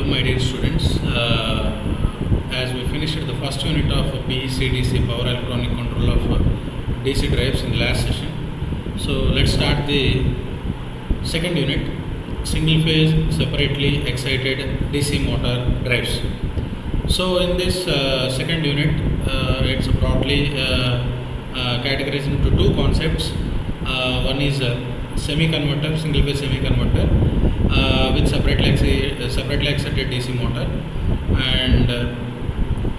my dear students. As we finished the first unit of PEC-DC, Power Electronic Control of DC drives in the last session. So let's start the second unit, single phase separately excited DC motor drives. So in this second unit, it's broadly categorized into two concepts. One is semi-converter, single phase semi-converter with separately excited DC motor, and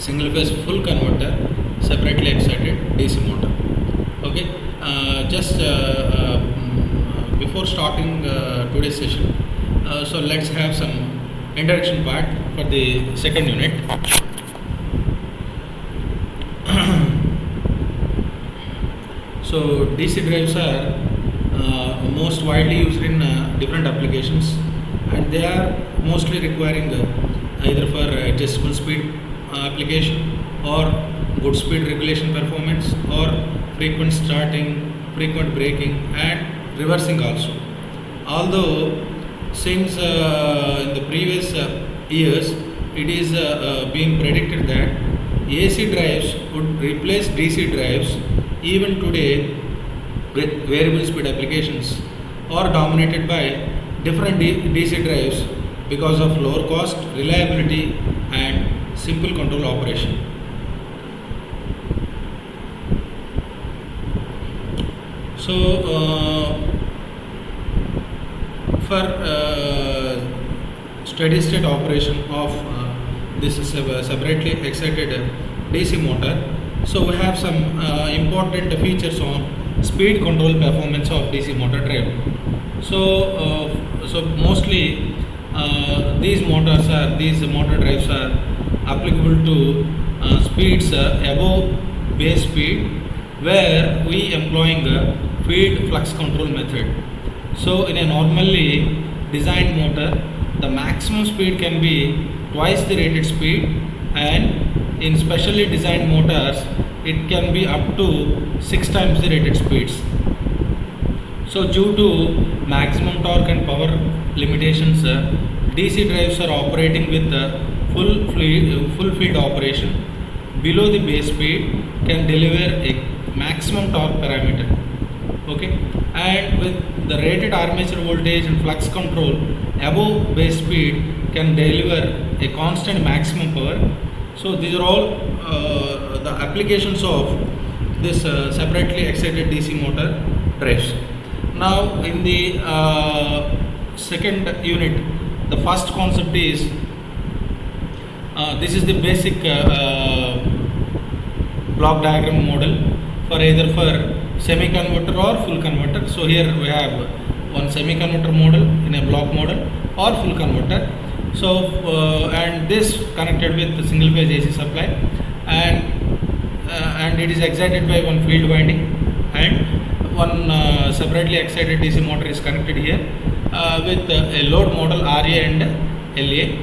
single phase full converter, separately excited DC motor. Okay, just before starting today's session, so let's have some introduction part for the second unit. So DC drives are most widely used in different applications, and they are mostly requiring either for adjustable speed application or good speed regulation performance, or frequent starting, frequent braking and reversing also. Although since in the previous years it is being predicted that AC drives would replace DC drives, even today with variable speed applications are dominated by different DC drives because of lower cost, reliability and simple control operation. So for steady state operation of this separately excited DC motor, so we have some important features on speed control performance of DC motor drive. So mostly these motor drives are applicable to speeds above base speed, where we employing the field flux control method. So in a normally designed motor, the maximum speed can be twice the rated speed, and in specially designed motors it can be up to 6 times the rated speeds. So due to maximum torque and power limitations, DC drives are operating with full field operation below the base speed can deliver a maximum torque parameter. Okay, and with the rated armature voltage and flux control above base speed can deliver a constant maximum power. So these are all the applications of this separately excited DC motor drives. Now in the second unit, the first concept is this is the basic block diagram model for either for semi-converter or full converter. So here we have one semi-converter model in a block model or full converter. So and this connected with the single phase AC supply, and it is excited by one field winding, and one separately excited DC motor is connected here with a load model RA and LA.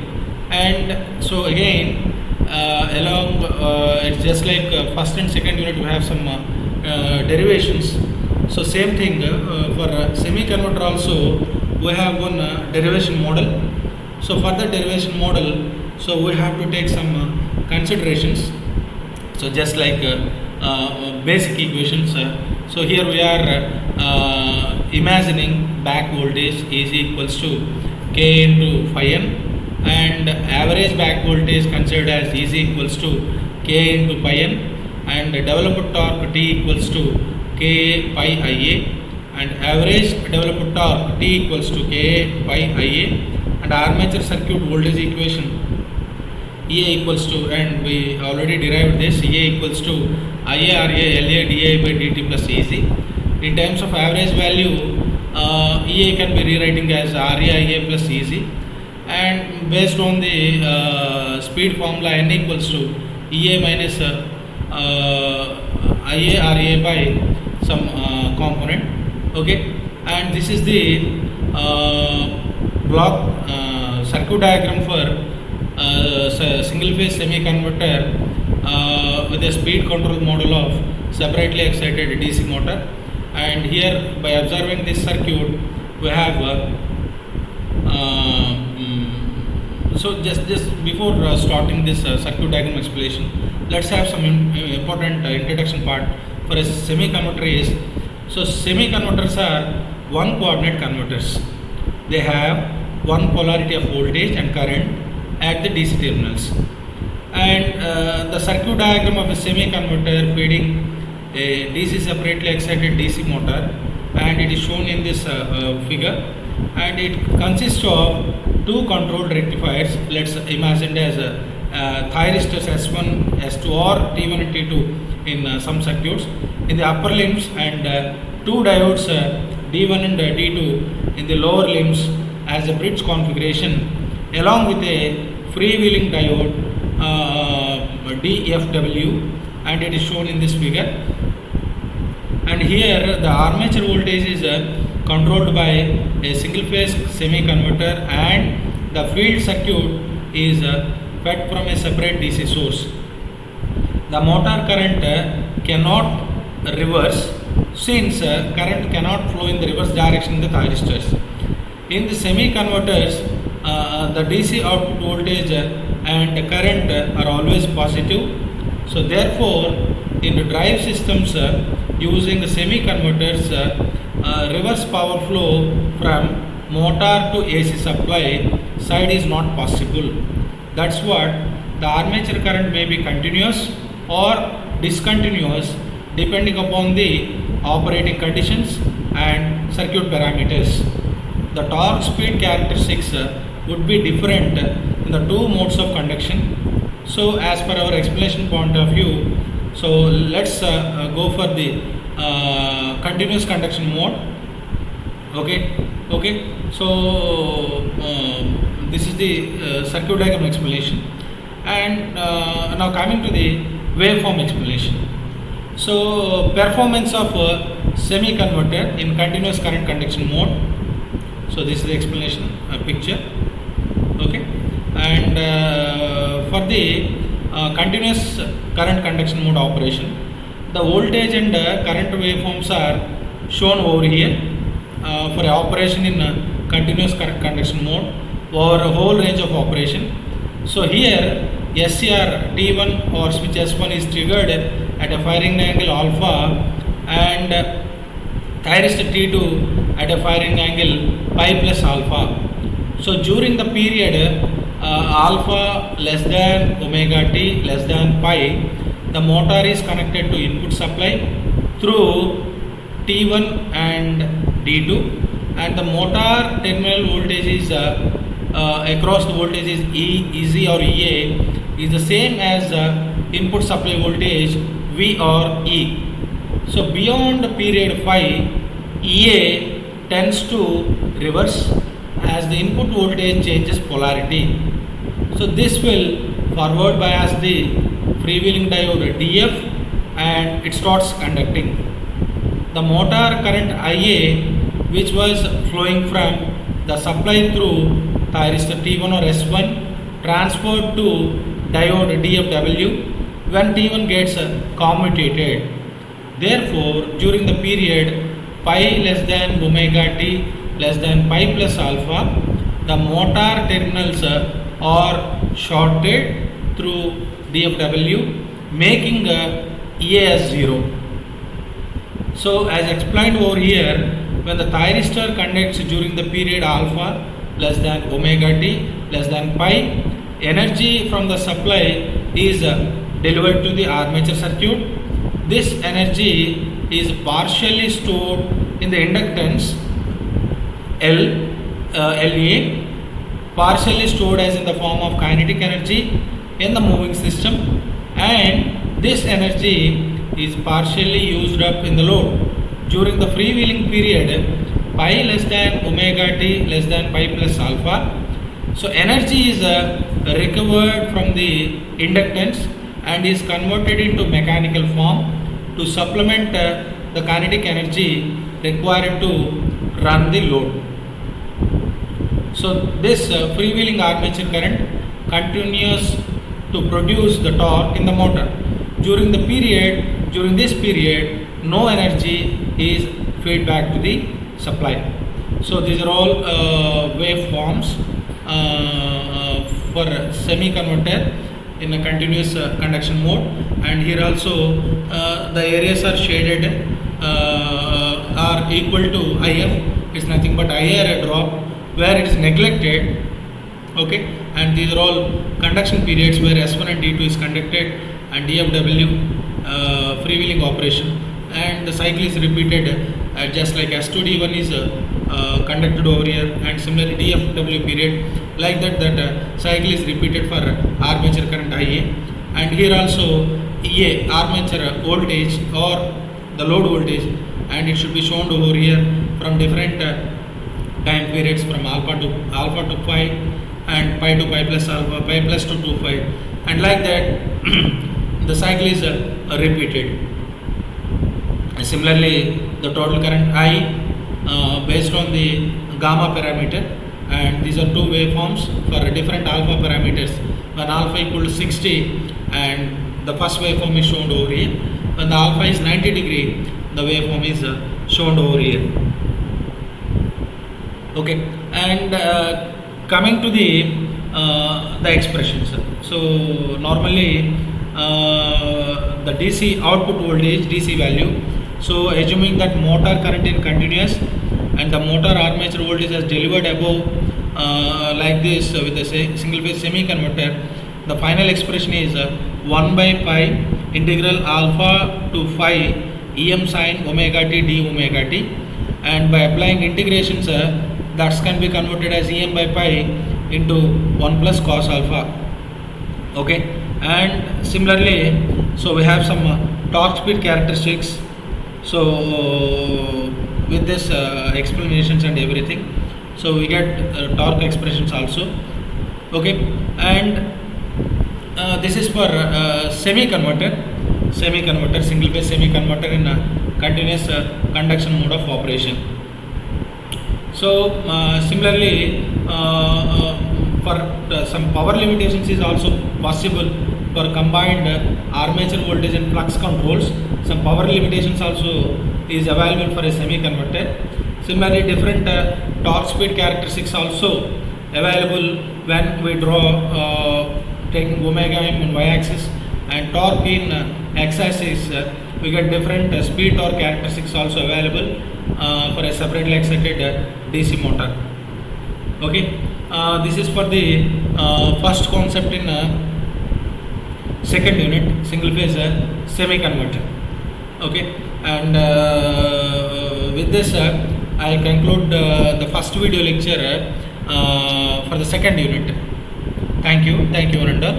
And so again along it's just like first and second unit we have some derivations. So same thing for semi-converter also we have one derivation model. So for the derivation model, so we have to take some considerations. So just like basic equations. So here we are imagining back voltage is equals to K into phi n, and average back voltage considered as is equals to K into pi n, and developed torque T equals to K pi Ia, and average developed torque T equals to K pi Ia, and armature circuit voltage equation EA equals to, and we already derived this, EA equals to IA RA LA dI by dt plus EZ. In terms of average value, EA can be rewriting as RA IA plus EZ, and based on the speed formula N equals to EA minus IA RA by some component. Okay, and this is the block circuit diagram for single phase semi converter with a speed control model of separately excited DC motor. And here, by observing this circuit, we have So just before starting this circuit diagram explanation, let's have some important introduction part for a semiconductor is. So semiconductors are one coordinate converters. They have one polarity of voltage and current at the DC terminals. And the circuit diagram of a semiconductor feeding a DC separately excited DC motor, and it is shown in this figure, and it consists of two controlled rectifiers. Let's imagine as thyristors S1, S2 or T1 and T2 in some circuits in the upper limbs, and two diodes D1 and D2 in the lower limbs as a bridge configuration, along with a freewheeling diode DFW, and it is shown in this figure. And here the armature voltage is controlled by a single phase semi-converter, and the field circuit is fed from a separate DC source. The motor current cannot reverse, since current cannot flow in the reverse direction in the thyristors. In the semi-converters, the DC output voltage and current are always positive. So therefore, in the drive systems using the semi-converters, reverse power flow from motor to AC supply side is not possible. That's what the armature current may be continuous or discontinuous depending upon the operating conditions and circuit parameters. The torque speed characteristics would be different in the two modes of conduction. So as per our explanation point of view, so let's go for the continuous conduction mode. Okay. So this is the circuit diagram explanation, and now coming to the waveform explanation. So performance of semi-converter in continuous current conduction mode. So this is the explanation picture. Okay, and for the continuous current conduction mode operation, the voltage and current waveforms are shown over here for operation in continuous current conduction mode over a whole range of operation. So here SCR T1 or switch S1 is triggered at a firing angle alpha, and thyristor T2 at a firing angle pi plus alpha. So during the period alpha less than omega t less than pi, the motor is connected to input supply through T1 and D2, and the motor terminal voltage is across the voltage is EZ or EA is the same as input supply voltage V or E. So beyond period phi, EA tends to reverse as the input voltage changes polarity. So this will forward bias the freewheeling diode DF, and it starts conducting. The motor current IA, which was flowing from the supply through thyristor T1 or S1, transferred to diode DFW when T1 gets commutated. Therefore, during the period pi less than omega t less than pi plus alpha, the motor terminals are shorted through DFW, making EA as 0. So as explained over here, when the thyristor conducts during the period alpha less than omega t less than pi, energy from the supply is delivered to the armature circuit. This energy is partially stored in the inductance LA, partially stored as in the form of kinetic energy in the moving system, and this energy is partially used up in the load. During the freewheeling period, pi less than omega t less than pi plus alpha, so energy is recovered from the inductance and is converted into mechanical form to supplement the kinetic energy required to run the load. So this freewheeling armature current continues to produce the torque in the motor. During this period, no energy is fed back to the supply. So these are all waveforms for for semi converter in a continuous conduction mode, and here also the areas are shaded are equal to IF is nothing but IR drop where it is neglected. Okay, and these are all conduction periods where S1 and D2 is conducted and DFW freewheeling operation, and the cycle is repeated just like S2 D1 is conducted over here, and similarly DFW period like that cycle is repeated for armature current IA, and here also EA armature voltage or the load voltage, and it should be shown over here from different time periods from alpha to pi and pi to pi plus alpha, pi plus to 2 pi, and like that the cycle is repeated. And similarly the total current I based on the gamma parameter, and these are two waveforms for different alpha parameters. When alpha equal to 60 and the first waveform is shown over here, when the alpha is 90 degree the waveform is shown over here. Okay, and coming to the expressions. So normally the DC output voltage, DC value. So assuming that motor current in continuous and the motor armature voltage is delivered above like this with a single phase semi converter, the final expression is 1 by pi integral alpha to phi Em sin omega t d omega t, and by applying integrations that can be converted as Em by pi into 1 plus cos alpha. Okay, and similarly so we have some torque speed characteristics. So with this explanations and everything, so we get torque expressions also. Okay, and this is for semi converter, single phase semi converter in a continuous conduction mode of operation. So similarly for some power limitations is also possible for combined armature voltage and flux controls. Some power limitations also is available for a semi converter. Similarly different torque speed characteristics also available when we draw taking omega m in y axis and torque in x axis. We get different speed torque characteristics also available for a separately excited DC motor. Okay, this is for the first concept in second unit, single phase semi converter. Okay, and with this I conclude the first video lecture for the second unit. Thank you, one and all.